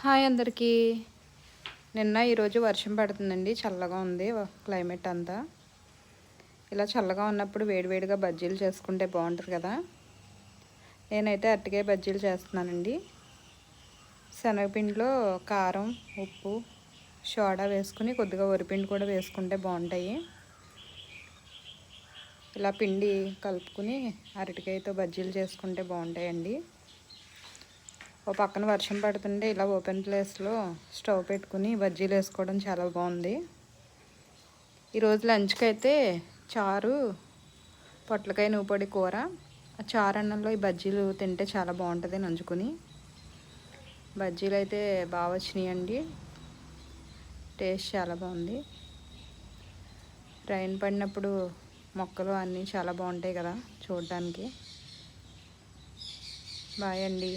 Hi అందరికీ. ఈరోజు వర్షం పడుతుందండి. చల్లగా ఉంది క్లైమేట్ అంతా. ఇలా చల్లగా ఉన్నప్పుడు వేడివేడిగా బజ్జీలు చేసుకుంటే బాగుంటుంది కదా. నేనైతే అరటికాయ బజ్జీలు చేస్తున్నానండి. శనగపిండిలో కారం, ఉప్పు, సోడా వేసుకుని కొద్దిగా వరిపిండి కూడా వేసుకుంటే బాగుంటాయి. ఇలా పిండి కలుపుకుని అరటికాయతో బజ్జీలు చేసుకుంటే బాగుంటాయండి. ఓ పక్కన వర్షం పడుతుంటే ఇలా ఓపెన్ ప్లేస్లో స్టవ్ పెట్టుకుని బజ్జీలు వేసుకోవడం చాలా బాగుంది. ఈరోజు లంచ్కి అయితే చారు, పొట్లకాయ నువ్వుపొడి కూర, చారు అన్నంలో ఈ బజ్జీలు తింటే చాలా బాగుంటుంది నంచుకుని. బజ్జీలు అయితే బాగా వచ్చినాయండి. టేస్ట్ చాలా బాగుంది. రైన్ పడినప్పుడు మొక్కలు అన్నీ చాలా బాగుంటాయి కదా చూడడానికి. బాయ్ అండి.